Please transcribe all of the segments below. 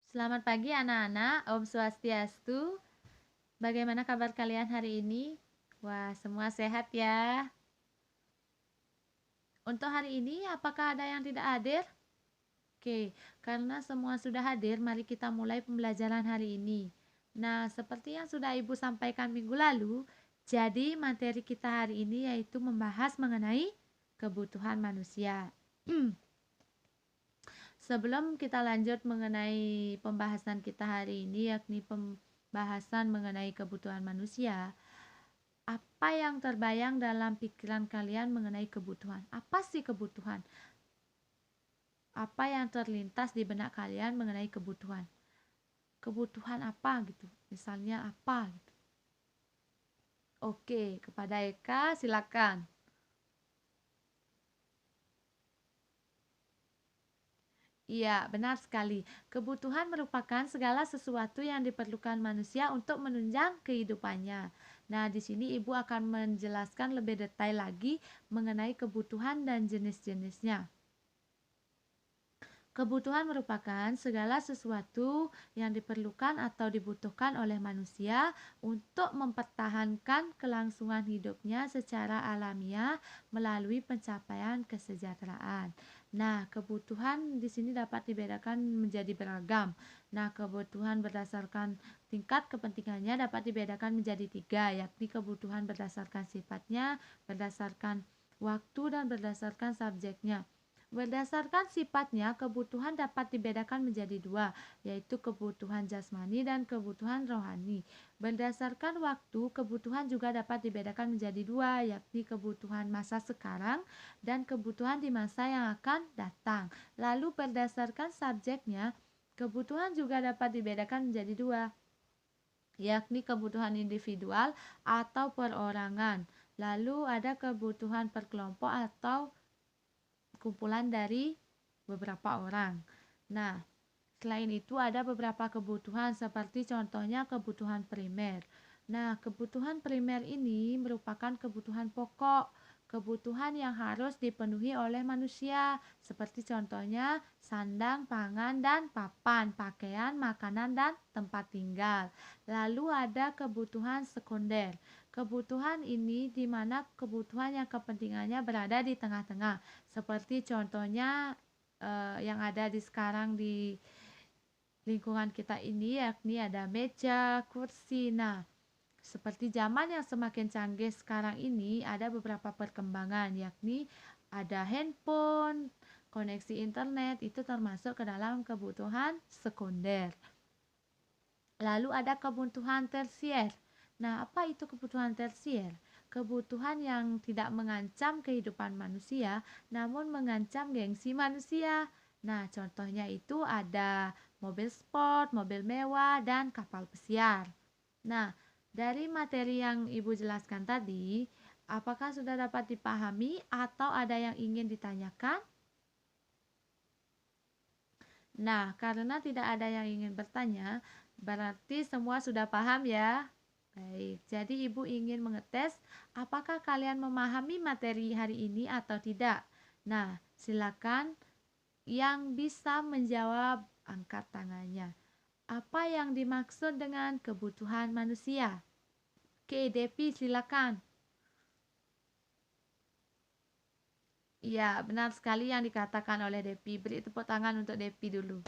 Selamat pagi anak-anak, Om Swastiastu. Bagaimana kabar kalian hari ini? Wah, semua sehat ya. Untuk hari ini, apakah ada yang tidak hadir? Oke, karena semua sudah hadir, mari kita mulai pembelajaran hari ini. Nah, seperti yang sudah Ibu sampaikan minggu lalu, jadi materi kita hari ini yaitu membahas mengenai kebutuhan manusia. Sebelum kita lanjut mengenai pembahasan kita hari ini, yakni pembahasan mengenai kebutuhan manusia, apa yang terbayang dalam pikiran kalian mengenai kebutuhan? Apa sih kebutuhan? Apa yang terlintas di benak kalian mengenai kebutuhan? Kebutuhan apa gitu? Misalnya apa gitu? Oke, kepada Eka silakan. Iya, benar sekali. Kebutuhan merupakan segala sesuatu yang diperlukan manusia untuk menunjang kehidupannya. Nah, di sini Ibu akan menjelaskan lebih detail lagi mengenai kebutuhan dan jenis-jenisnya. Kebutuhan merupakan segala sesuatu yang diperlukan atau dibutuhkan oleh manusia untuk mempertahankan kelangsungan hidupnya secara alamiah melalui pencapaian kesejahteraan. Nah, kebutuhan di sini dapat dibedakan menjadi beragam. Nah, kebutuhan berdasarkan tingkat kepentingannya dapat dibedakan menjadi tiga, yakni kebutuhan berdasarkan sifatnya, berdasarkan waktu, dan berdasarkan subjeknya. Berdasarkan sifatnya, kebutuhan dapat dibedakan menjadi dua, yaitu kebutuhan jasmani dan kebutuhan rohani. Berdasarkan waktu, kebutuhan juga dapat dibedakan menjadi dua, yakni kebutuhan masa sekarang dan kebutuhan di masa yang akan datang. Lalu berdasarkan subjeknya, kebutuhan juga dapat dibedakan menjadi dua, yakni kebutuhan individual atau perorangan. Lalu ada kebutuhan perkelompok atau kumpulan dari beberapa orang. Nah, selain itu ada beberapa kebutuhan seperti contohnya kebutuhan primer. Nah, kebutuhan primer ini merupakan kebutuhan pokok, kebutuhan yang harus dipenuhi oleh manusia, seperti contohnya sandang, pangan, dan papan, pakaian, makanan, dan tempat tinggal. Lalu ada kebutuhan sekunder. Kebutuhan ini di mana kebutuhan yang kepentingannya berada di tengah-tengah, seperti contohnya yang ada di sekarang di lingkungan kita ini, yakni ada meja, kursi. Nah, seperti zaman yang semakin canggih sekarang ini, ada beberapa perkembangan, yakni ada handphone, koneksi internet, itu termasuk ke dalam kebutuhan sekunder. Lalu ada kebutuhan tersier. Nah, apa itu kebutuhan tersier? Kebutuhan yang tidak mengancam kehidupan manusia, namun mengancam gengsi manusia. Nah, contohnya itu ada mobil sport, mobil mewah, dan kapal pesiar. Nah, dari materi yang Ibu jelaskan tadi, apakah sudah dapat dipahami atau ada yang ingin ditanyakan? Nah, karena tidak ada yang ingin bertanya, berarti semua sudah paham ya. Baik, jadi Ibu ingin mengetes apakah kalian memahami materi hari ini atau tidak. Nah, silakan yang bisa menjawab angkat tangannya. Apa yang dimaksud dengan kebutuhan manusia? Oke, Devi silakan. Iya, benar sekali yang dikatakan oleh Devi. Beri tepuk tangan untuk Devi dulu.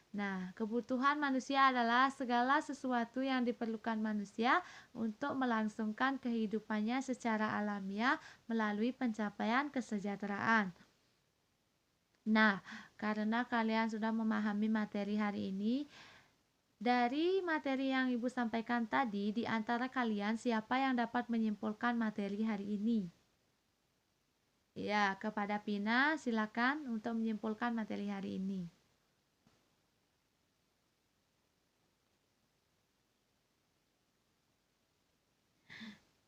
Nah, kebutuhan manusia adalah segala sesuatu yang diperlukan manusia untuk melangsungkan kehidupannya secara alamiah melalui pencapaian kesejahteraan. Nah, karena kalian sudah memahami materi hari ini, dari materi yang Ibu sampaikan tadi, di antara kalian siapa yang dapat menyimpulkan materi hari ini? Ya, kepada Pina, silakan untuk menyimpulkan materi hari ini.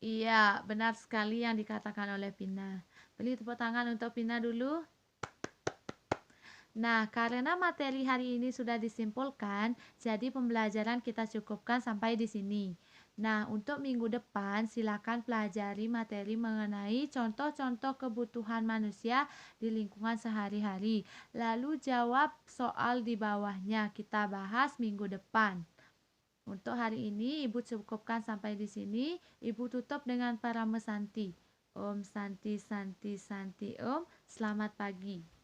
Iya, benar sekali yang dikatakan oleh Pina. Beri tepuk tangan untuk Pina dulu. Nah, karena materi hari ini sudah disimpulkan, jadi pembelajaran kita cukupkan sampai di sini. Nah, untuk minggu depan silakan pelajari materi mengenai contoh-contoh kebutuhan manusia di lingkungan sehari-hari. Lalu jawab soal di bawahnya. Kita bahas minggu depan. Untuk hari ini Ibu cukupkan sampai di sini. Ibu tutup dengan para mesanti. Om Santi Santi Santi Om. Selamat pagi.